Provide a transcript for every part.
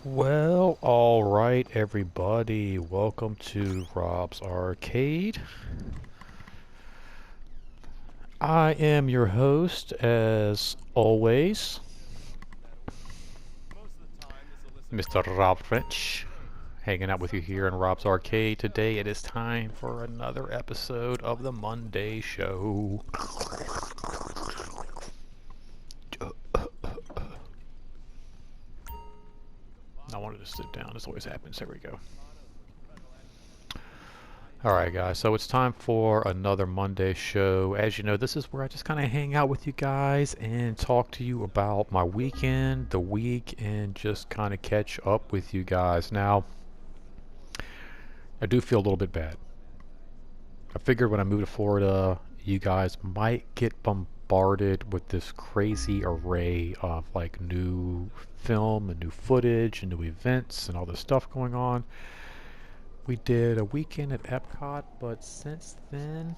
Well, all right, everybody. Welcome to Rob's Arcade. I am your host, as always, Mr. Rob French, hanging out with you here in Rob's Arcade. Today, it is time for another episode of the Monday Show. I wanted to sit down. This always happens. There we go. Alright guys, so it's time for another Monday show. As you know, this is where I just kind of hang out with you guys and talk to you about my weekend, the week, and just kind of catch up with you guys. Now, I do feel a little bit bad. I figured when I moved to Florida, you guys might get bombarded with this crazy array of like new film and new footage and new events and all this stuff going on. We did a weekend at Epcot, but since then,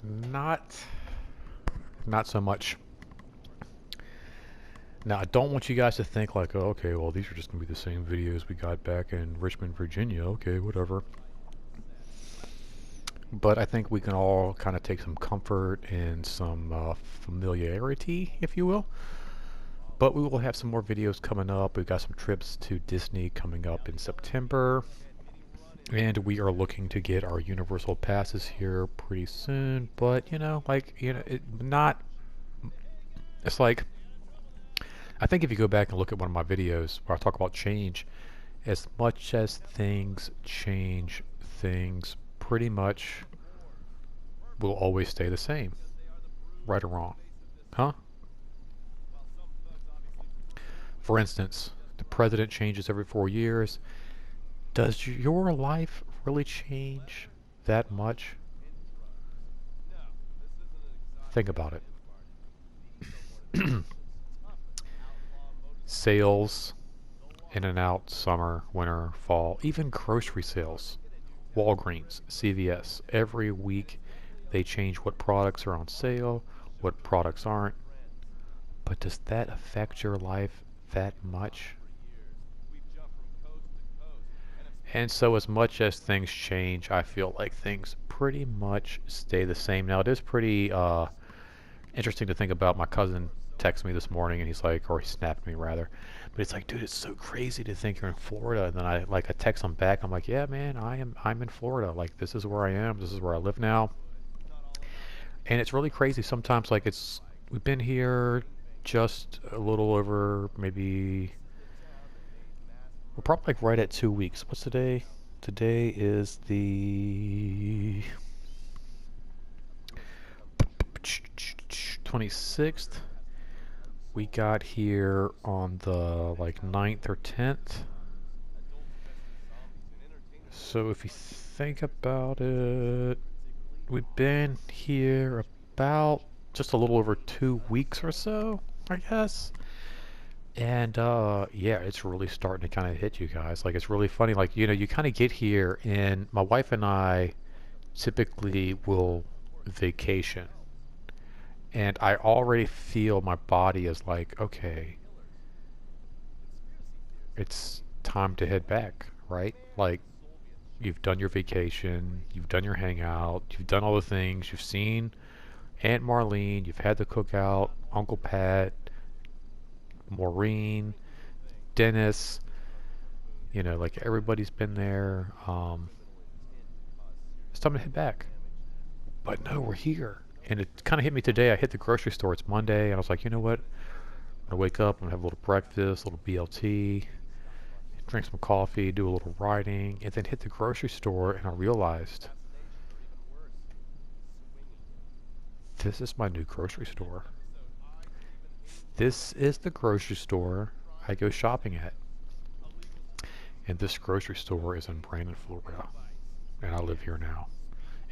not so much. Now, I don't want you guys to think like, oh, okay, well, these are just going to be the same videos we got back in Richmond, Virginia. Okay, whatever. But I think we can all kind of take some comfort in some familiarity, if you will. But we will have some more videos coming up. We've got some trips to Disney coming up in September. And we are looking to get our Universal passes here pretty soon. But, it's like, I think if you go back and look at one of my videos where I talk about change, as much as things change, things pretty much will always stay the same. Right or wrong? Huh? For instance, the president changes every 4 years. Does your life really change that much? Think about it. Sales, in and out, summer, winter, fall, even grocery sales. Walgreens, CVS, every week they change what products are on sale, what products aren't. But does that affect your life that much? And so as much as things change, I feel like things pretty much stay the same. Now, it is pretty interesting to think about. My cousin texted me this morning and he's like, or he snapped me rather, but it's like, dude, it's so crazy to think you're in Florida. And then I text him back. I'm like, yeah, man, I'm in Florida. Like, this is where I am. This is where I live now. And it's really crazy sometimes. Like, we've been here just a little over maybe, we're probably like right at 2 weeks. What's today? Today is the 26th. We got here on the like 9th or 10th. So if you think about it, we've been here about just a little over 2 weeks or so, I guess. And yeah, it's really starting to kind of hit you guys. Like, it's really funny. Like, you kind of get here, and my wife and I typically will vacation. And I already feel my body is like, okay, it's time to head back, right? Like, you've done your vacation, you've done your hangout, you've done all the things, you've seen Aunt Marlene, you've had the cookout, Uncle Pat, Maureen, Dennis, like everybody's been there. It's time to head back. But no, we're here. And it kind of hit me today. I hit the grocery store. It's Monday, and I was like, you know what? I'm going to wake up, I'm going to have a little breakfast, a little BLT, drink some coffee, do a little writing, and then hit the grocery store, and I realized this is my new grocery store. This is the grocery store I go shopping at. And this grocery store is in Brandon, Florida. And I live here now.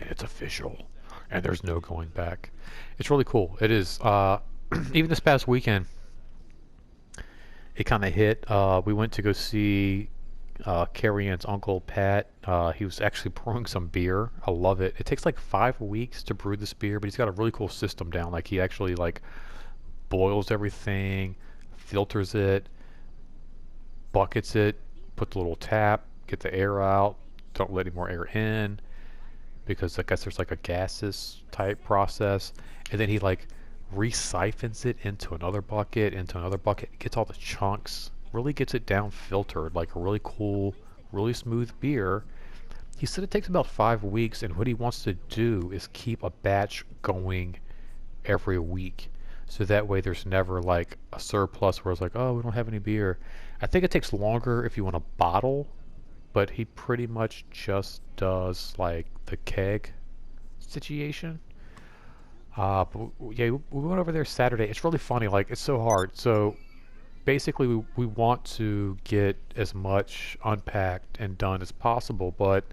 And it's official. And there's no going back. It's really cool. It is. Even this past weekend, it kind of hit. We went to go see Carrie Ann's uncle Pat. He was actually brewing some beer. I love it. It takes like 5 weeks to brew this beer, but he's got a really cool system down. Like he actually like boils everything, filters it, buckets it, put the little tap, get the air out. Don't let any more air in because I guess there's like a gaseous type process, and then he like re-siphons it into another bucket, gets all the chunks, really gets it down filtered like a really cool, really smooth beer. He said it takes about 5 weeks, and what he wants to do is keep a batch going every week. So that way there's never like a surplus where it's like, oh, we don't have any beer. I think it takes longer if you want to bottle, but he pretty much just does like the keg situation. But yeah, we went over there Saturday. It's really funny. Like it's so hard. So basically, we want to get as much unpacked and done as possible. But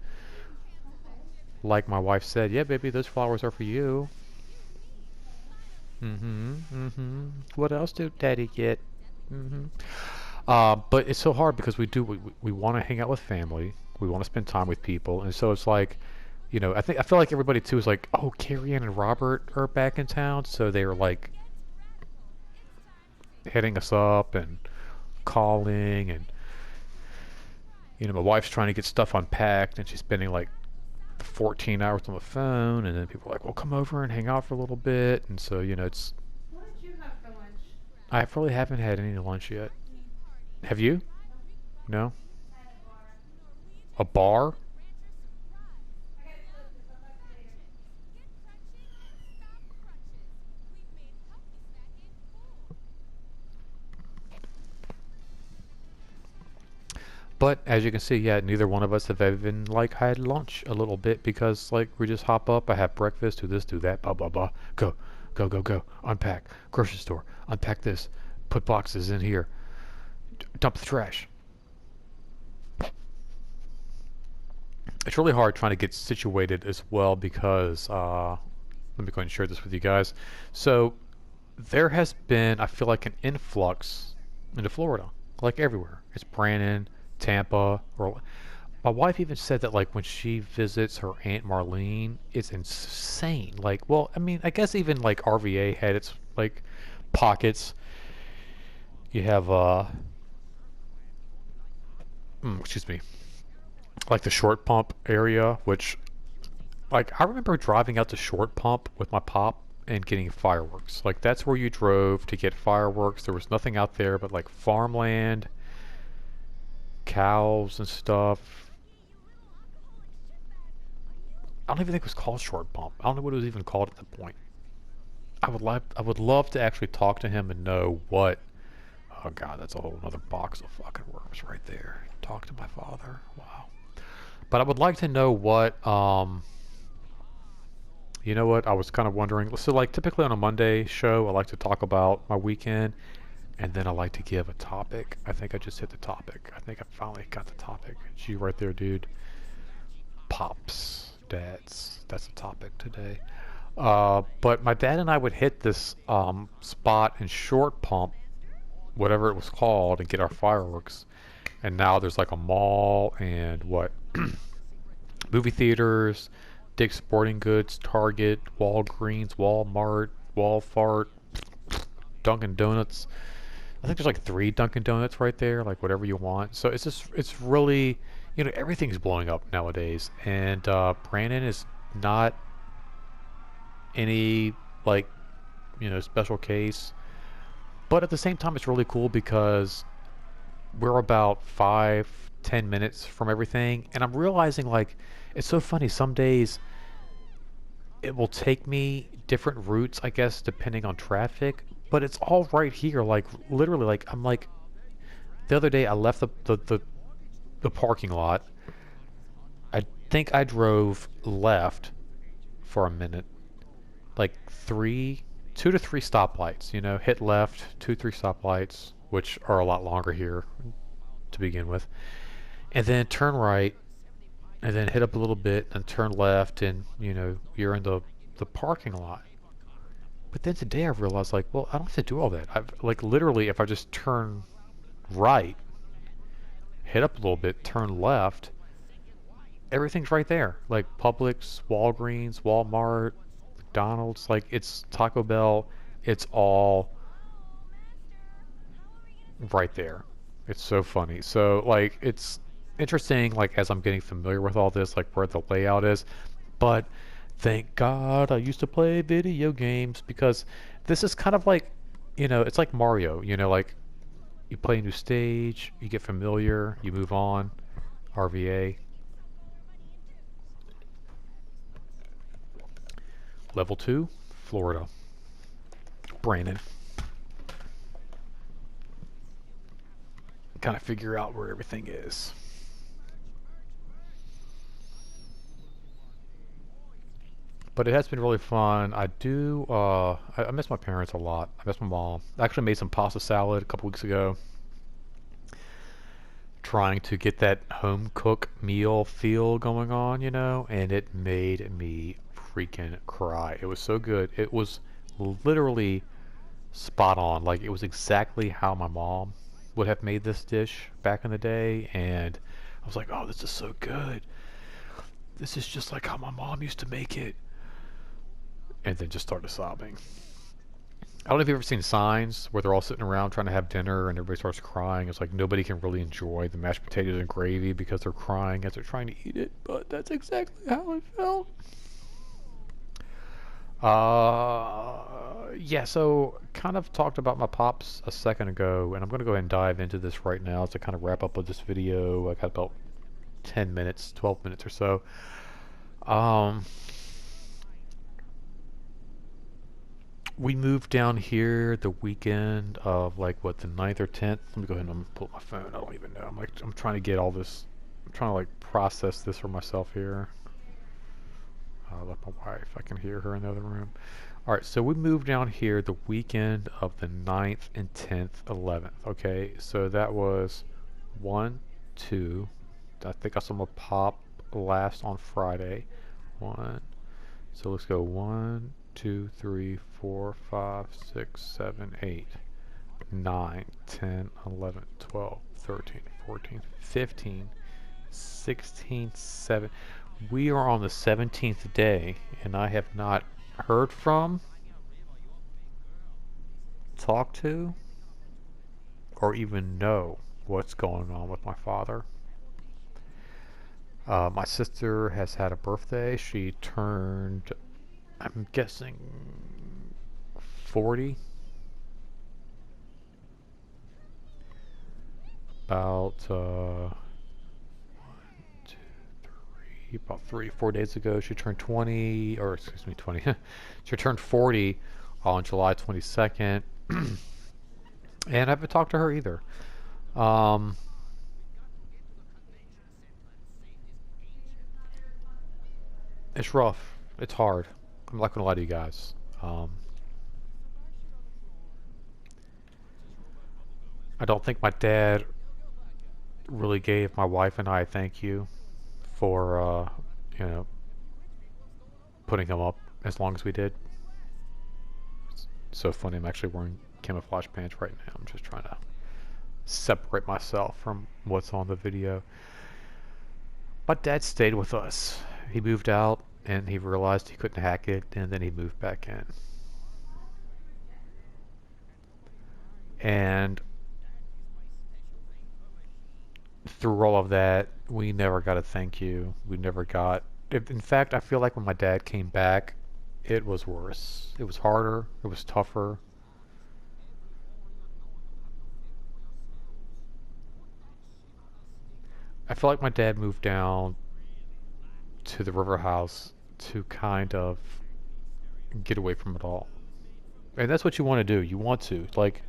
like my wife said, yeah, baby, those flowers are for you. Mm-hmm. Mm-hmm. What else did Daddy get? Mm-hmm. But it's so hard because we want to hang out with family. We want to spend time with people, and so it's like, I feel like everybody too is like, oh, Carrie Ann and Robert are back in town, so they were like hitting us up and calling, and my wife's trying to get stuff unpacked, and she's spending like 14 hours on the phone, and then people are like, well, come over and hang out for a little bit, and so it's. What did you have for lunch? I really haven't had any lunch yet. Have you? No? I had a bar. A bar? I got to look this up later. But as you can see, yeah, neither one of us have even like had lunch a little bit because like we just hop up, I have breakfast, do this, do that, blah blah blah. Go, go, go, go. Unpack. Grocery store. Unpack this. Put boxes in here. Dump the trash. It's really hard trying to get situated as well because let me go ahead and share this with you guys. So there has been, I feel like, an influx into Florida, like everywhere. It's Brandon, Tampa, or my wife even said that like when she visits her Aunt Marlene, it's insane. Like, well, I mean, I guess even like RVA had its like pockets. You have excuse me, like the short pump area, which like I remember driving out to short pump with my pop and getting fireworks. Like that's where you drove to get fireworks. There was nothing out there but like farmland, cows and stuff. I don't even think it was called short pump. I don't know what it was even called at the point. I would love to actually talk to him and know what. Oh God, that's a whole other box of fucking worms right there. Talk to my father. Wow. But I would like to know what. You know what? I was kind of wondering. So, like, typically on a Monday show, I like to talk about my weekend, and then I like to give a topic. I think I just hit the topic. I think I finally got the topic. It's you right there, dude. Pops, dads. That's the topic today. But my dad and I would hit this spot in Short Pump, whatever it was called, and get our fireworks. And now there's like a mall and what? Movie theaters, Dick's Sporting Goods, Target, Walgreens, Walmart, Walfart, Dunkin' Donuts. I think there's like 3 Dunkin' Donuts right there, like whatever you want. So it's really, everything's blowing up nowadays. And Brandon is not any like, special case. But at the same time, it's really cool because we're about 5, 10 minutes from everything. And I'm realizing like, it's so funny. Some days it will take me different routes, I guess, depending on traffic. But it's all right here. Like literally, like I'm like the other day I left the parking lot. I think I drove left for a minute, like 2 to 3 stoplights. Hit left, 2, 3 stoplights, which are a lot longer here to begin with, and then turn right, and then hit up a little bit and turn left, and you're in the parking lot. But then today I realized like, well, I don't have to do all that. I've like literally if I just turn right, Head up a little bit, turn left. Everything's right there. Like Publix, Walgreens, Walmart, McDonald's. Like it's Taco Bell. It's all right there. It's so funny. So like it's interesting. Like as I'm getting familiar with all this, like where the layout is. But thank God I used to play video games because this is kind of like, it's like Mario. Like you play a new stage, you get familiar, you move on. RVA. Level 2, Florida. Brandon. Kind of figure out where everything is. But it has been really fun. I miss my parents a lot. I miss my mom. I actually made some pasta salad a couple weeks ago, trying to get that home cook meal feel going on, and it made me freaking cry. It was so good. It was literally spot on. Like it was exactly how my mom would have made this dish back in the day, and I was like, "Oh, this is so good. This is just like how my mom used to make it." And then just started sobbing. I don't know if you've ever seen Signs where they're all sitting around trying to have dinner and everybody starts crying. It's like nobody can really enjoy the mashed potatoes and gravy because they're crying as they're trying to eat it. But that's exactly how I felt. Yeah, so kind of talked about my pops a second ago, and I'm going to go ahead and dive into this right now to kind of wrap up with this video. I got about 10 minutes, 12 minutes or so. Um, we moved down here the weekend of like what the 9th or 10th. Let me go ahead and pull up my phone. I don't even know. I'm trying to get all this. I'm trying to like process this for myself here. I left my wife. I can hear her in the other room. All right, so we moved down here the weekend of the 9th and 10th, 11th. Okay, so that was 1, 2. I think I saw my pop last on Friday. 1. So let's go 1, 2, 3, 4, 5, 6, 7, 8, 9, 10, 11, 12, 13, 14, 15, 16, 7. We are on the 17th day, and I have not heard from, talked to, or even know what's going on with my father. My sister has had a birthday. She turned, I'm guessing, 40. About, 4 days ago. She turned 20, or excuse me, 20. She turned 40 on July 22nd. And I haven't talked to her either. Um, it's rough. It's hard. I'm not gonna lie to you guys. I don't think my dad really gave my wife and I a thank you for, you know, putting him up as long as we did. It's so funny. I'm actually wearing camouflage pants right now. I'm just trying to separate myself from what's on the video. My dad stayed with us. He moved out and he realized he couldn't hack it, and then he moved back in. And through all of that, we never got a thank you. We never got. In fact, I feel like when my dad came back, it was worse. It was harder. It was tougher. I feel like my dad moved down to the river house to kind of get away from it all. And that's what you want to do. You want to. Like,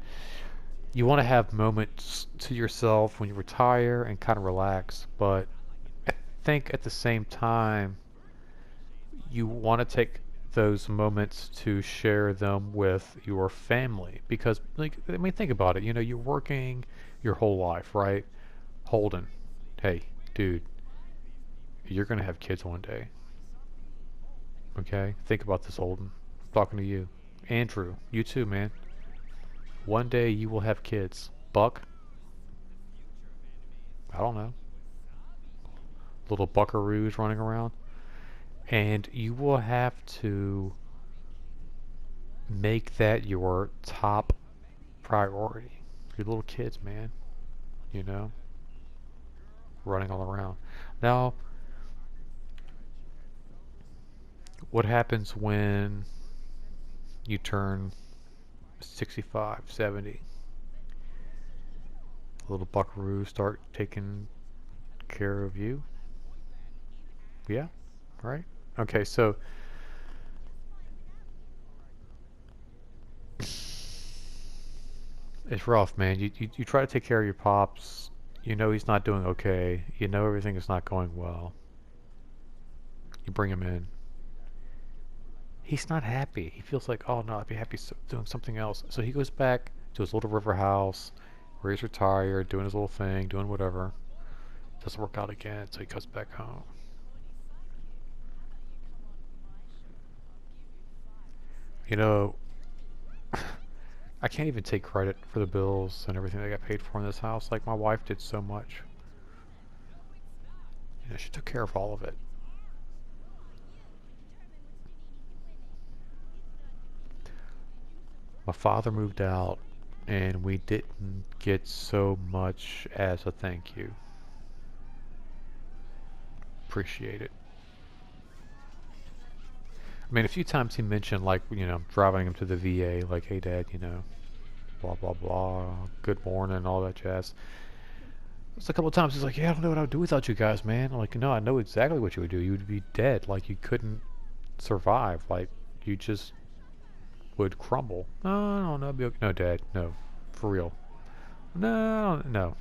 you want to have moments to yourself when you retire and kind of relax. But I think at the same time, you want to take those moments to share them with your family. Because, like, I mean, think about it. You're working your whole life, right? Holden, hey, dude, you're going to have kids one day. Okay? Think about this, Holden. I'm talking to you. Andrew, you too, man. One day you will have kids. Buck, I don't know, little buckaroos running around. And you will have to make that your top priority. Your little kids, man, you know, running all around. Now, what happens when you turn 65, 70? Little buckaroos start taking care of you? Yeah, right? Okay, so it's rough, man. You try to take care of your pops. You know he's not doing okay. You know everything is not going well. You bring him in. He's not happy. He feels like, oh no, I'd be happy doing something else. So he goes back to his little river house where he's retired, doing his little thing, doing whatever. Doesn't work out again, so he goes back home. You know, I can't even take credit for the bills and everything that got paid for in this house. Like, my wife did so much. You know, she took care of all of it. My father moved out, and we didn't get so much as a thank you. Appreciate it. I mean, a few times he mentioned, like, you know, driving him to the VA, like, hey, Dad, you know, blah, blah, blah, good morning, all that jazz. Just a couple of times he's like, yeah, I don't know what I would do without you guys, man. I'm like, no, I know exactly what you would do. You would be dead. Like, you couldn't survive. Like, you just would crumble. No, I don't know. Be okay. No, Dad, no, for real. No, no.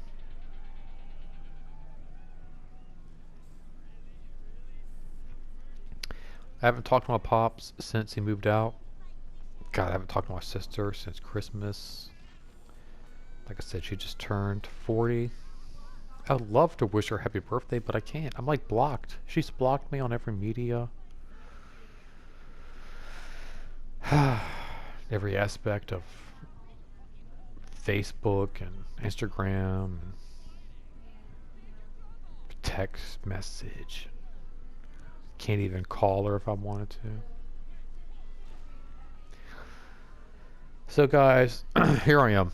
I haven't talked to my pops since he moved out. God, I haven't talked to my sister since Christmas. Like I said, she just turned 40. I would love to wish her happy birthday, but I can't. I'm like blocked. She's blocked me on every media. Every aspect of Facebook and Instagram and text message. Can't even call her if I wanted to. So guys, here I am.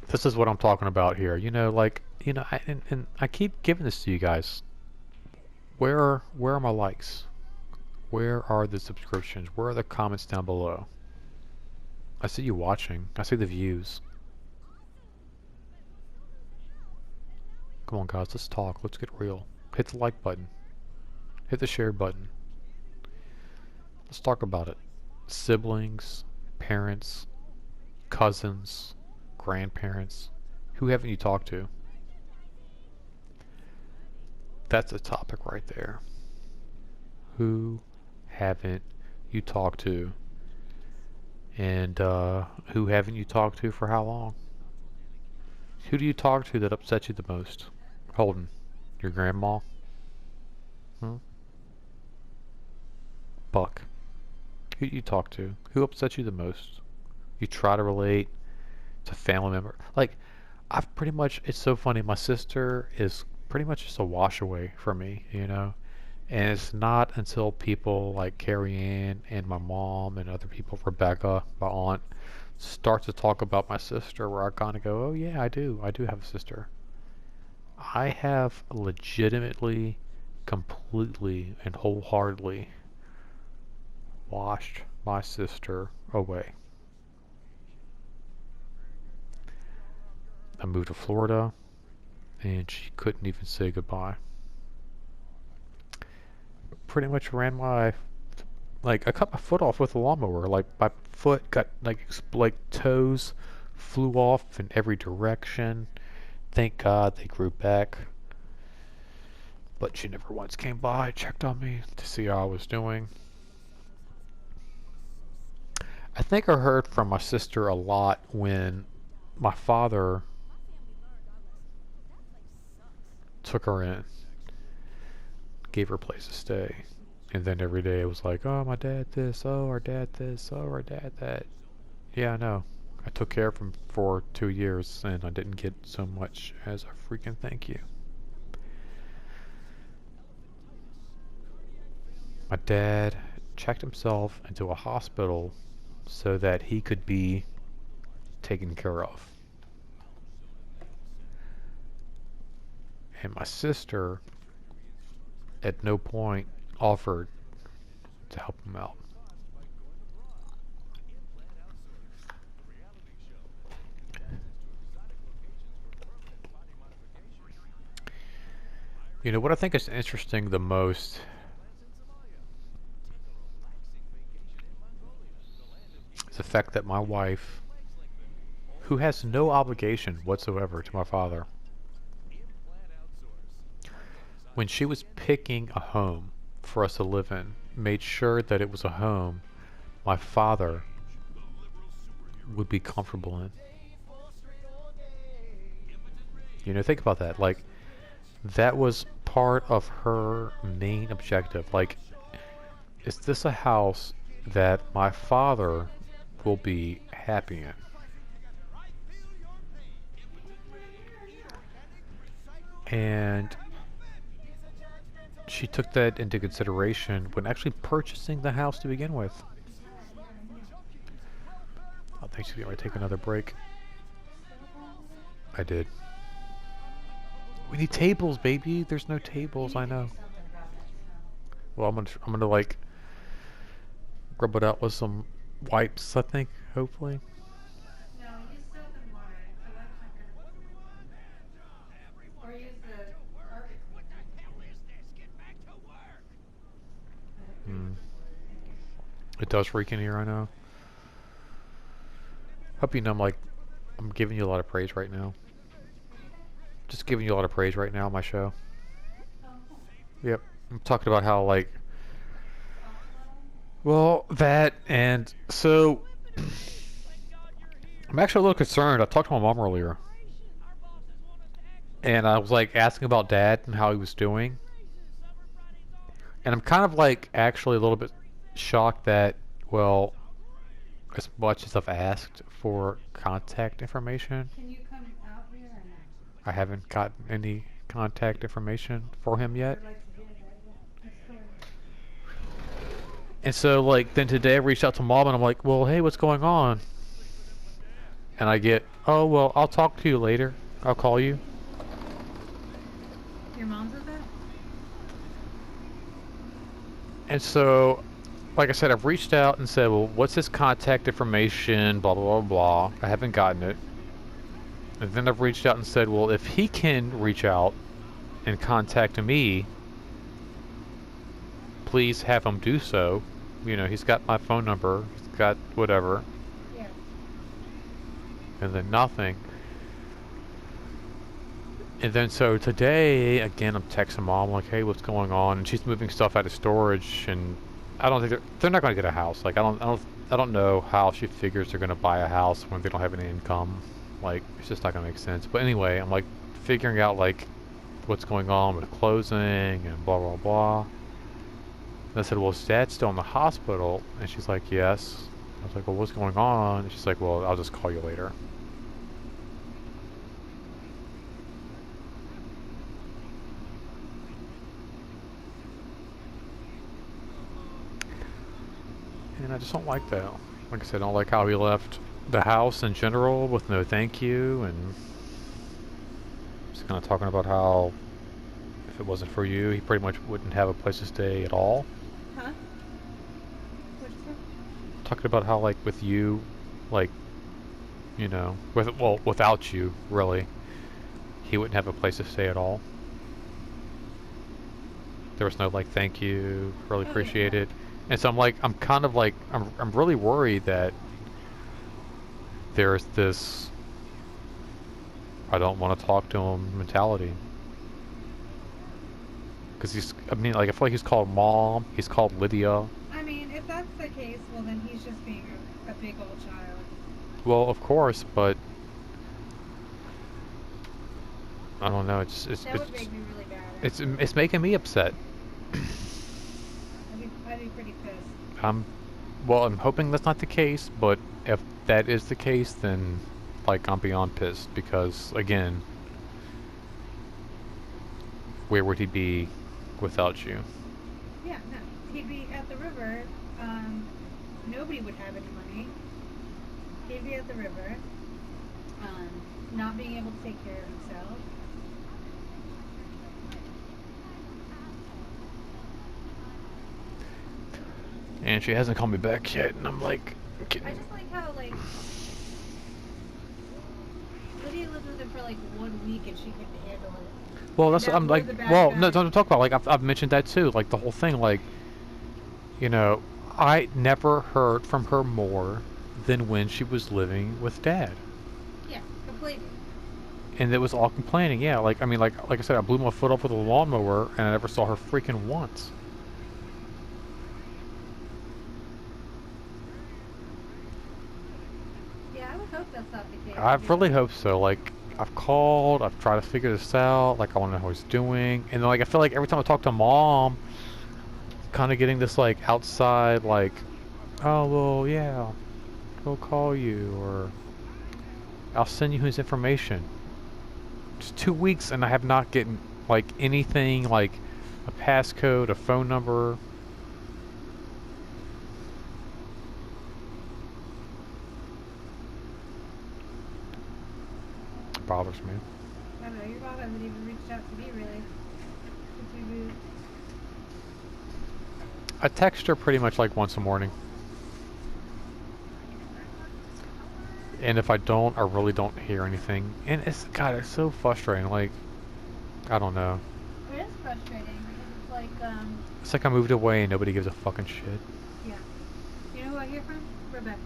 This is what I'm talking about here. You know, like, you know, and I keep giving this to you guys. Where are my likes? Where are the subscriptions? Where are the comments down below? I see you watching. I see the views. Come on, guys. Let's talk. Let's get real. Hit the like button. Hit the share button. Let's talk about it. Siblings, parents, cousins, grandparents. Who haven't you talked to? That's a topic right there. Who haven't you talked to? And who haven't you talked to for how long? Who do you talk to that upsets you the most? Holden, your grandma? Hmm? Buck, who do you talk to? Who upsets you the most? You try to relate to family member. Like, I've pretty much, it's so funny. My sister is pretty much just a wash away from me, you know? And it's not until people like Carrie Ann and my mom and other people, Rebecca, my aunt, start to talk about my sister where I kind of go, oh yeah, I do. I do have a sister. I have legitimately, completely, and wholeheartedly washed my sister away. I moved to Florida and she couldn't even say goodbye. Pretty much ran my, like, I cut my foot off with a lawnmower. Like, my foot got, like toes flew off in every direction. Thank God they grew back. But she never once came by, checked on me to see how I was doing. I think I heard from my sister a lot when my father took her in, gave her a place to stay. And then every day it was like, oh, my dad this, oh, our dad this, oh, our dad that. Yeah, I know. I took care of him for 2 years and I didn't get so much as a freaking thank you. My dad checked himself into a hospital so that he could be taken care of. And my sister at no point offered to help him out. You know what I think is interesting the most is the fact that my wife, who has no obligation whatsoever to my father, when she was picking a home for us to live in, made sure that it was a home my father would be comfortable in. You know, think about that. Like, that was part of her main objective. Like, is this a house that my father will be happy in? And she took that into consideration when actually purchasing the house to begin with. I think she's going to take another break. I did. We need tables, baby. There's no tables. I know. Well, I'm gonna like rub it out with some wipes. I think, hopefully. No, use soap and water. So that's not gonna. Or use the carpet cleaner. Mm. It does reek in here. I know. Hope you know I'm giving you a lot of praise right now. Just giving you a lot of praise right now on my show. Oh, Yep. I'm talking about how like, well, that and so I'm actually a little concerned. I talked to my mom earlier, and I was like asking about Dad and how he was doing, and I'm kind of like actually a little bit shocked that, well, as much as I've asked for contact information, can you come out here or no? I haven't gotten any contact information for him yet. I'd like to hear that. Yeah. That's cool. And so like then today I reached out to mom and I'm like, well, hey, what's going on? And I get, oh, well, I'll talk to you later. I'll call you. Your mom said that? And so, like I said, I've reached out and said, well, what's his contact information? Blah, blah, blah, blah. I haven't gotten it. And then I've reached out and said, well, if he can reach out and contact me, please have him do so. You know, he's got my phone number. He's got whatever. Yeah. And then nothing. And then so today, again, I'm texting mom like, hey, what's going on? And she's moving stuff out of storage, and I don't think they're not going to get a house. Like I don't know how she figures they're going to buy a house when they don't have any income. Like it's just not going to make sense. But anyway, I'm like figuring out like what's going on with closing and blah blah blah. And I said, well, is Dad still in the hospital? And she's like, yes. I was like, well, what's going on? And she's like, well, I'll just call you later. And I just don't like that. Like I said, I don't like how he left the house in general with no thank you, and just kind of talking about how if it wasn't for you, he pretty much wouldn't have a place to stay at all. Huh? What'd you say? Talking about how like with you, like, you know, without you, really, he wouldn't have a place to stay at all. There was no like thank you, really Oh, appreciate yeah. it. And so I'm like, I'm kind of like, I'm really worried that there's this I don't want to talk to him mentality. Because I mean, like, I feel like he's called Mom, he's called Lydia. I mean, if that's the case, well then he's just being a big old child. Well, of course, but I don't know, That would make me really bad. it's making me upset. I'd be pretty pissed. I'm Well, I'm hoping that's not the case, but if that is the case, then like I'm beyond pissed because again, where would he be without you? Yeah, no. He'd be at the river. Nobody would have any money. He'd be at the river, not being able to take care of himself. And she hasn't called me back yet, and I'm like, I just like how like Lydia lived with him for like 1 week and she couldn't handle it. well, And that's now I'm we're like, the bad well, no, guys. don't talk about like I've mentioned that too, like the whole thing, like you know, I never heard from her more than when she was living with Dad. Yeah, complaining. And it was all complaining. Yeah, like I mean, like I said, I blew my foot off with a lawnmower, and I never saw her freaking once. Yeah, I would hope that's not the case, I to be really honest. hope so. Like I've called, I've tried to figure this out. Like I want to know how he's doing, and like I feel like every time I talk to Mom, kind of getting this like outside, like, oh well, yeah, he'll call you, or I'll send you his information. It's 2 weeks, and I have not gotten like anything like a passcode, a phone number. It bothers me. I don't know, your mom hasn't even reached out to me really since we moved. I text her pretty much like once a morning. And if I don't, I really don't hear anything. And it's, God, it's so frustrating. Like, I don't know. It is frustrating because it's like, It's like I moved away and nobody gives a fucking shit. yeah. You know who I hear from? Rebecca.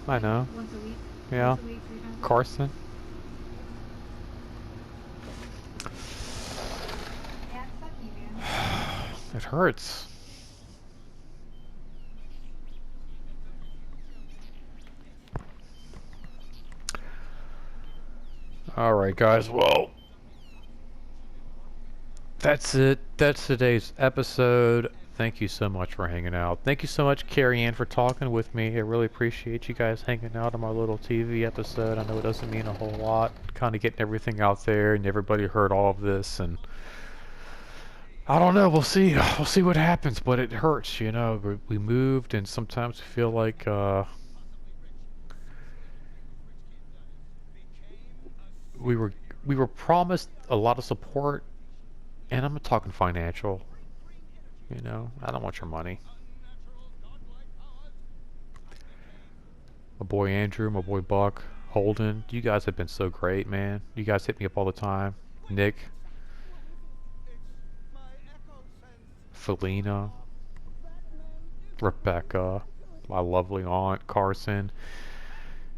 I Like know. once a week. Yeah. Once a week, 3 times a week. Carson. Yeah, it's sucky, man. It hurts. Alright, guys. Well, that's it. That's today's episode. Thank you so much for hanging out. Thank you so much, Carrie Ann, for talking with me. I really appreciate you guys hanging out on my little TV episode. I know it doesn't mean a whole lot. Kind of getting everything out there, and everybody heard all of this. And I don't know. We'll see. We'll see what happens. But it hurts, you know. We moved, and sometimes we feel like we were we were promised a lot of support, and I'm not talking financial. You know, I don't want your money. My boy Andrew, my boy Buck, Holden, you guys have been so great, man. You guys hit me up all the time. Nick, Felina, Rebecca, my lovely aunt, Carson.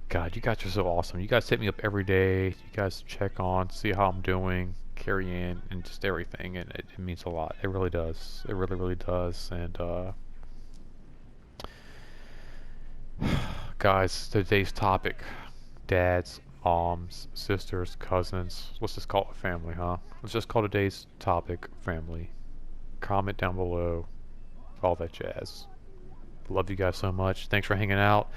God, you guys are so awesome. You guys hit me up every day. You guys check on, see how I'm doing, carry in, and just everything. And it means a lot. It really does. It really, really does. And, guys, today's topic, dads, moms, sisters, cousins. Let's just call it family, huh? Let's just call today's topic family. Comment down below, all that jazz. Love you guys so much. Thanks for hanging out.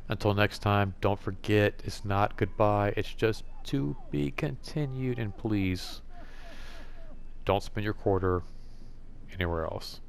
Until next time, don't forget, it's not goodbye. It's just to be continued. And please, don't spend your quarter anywhere else.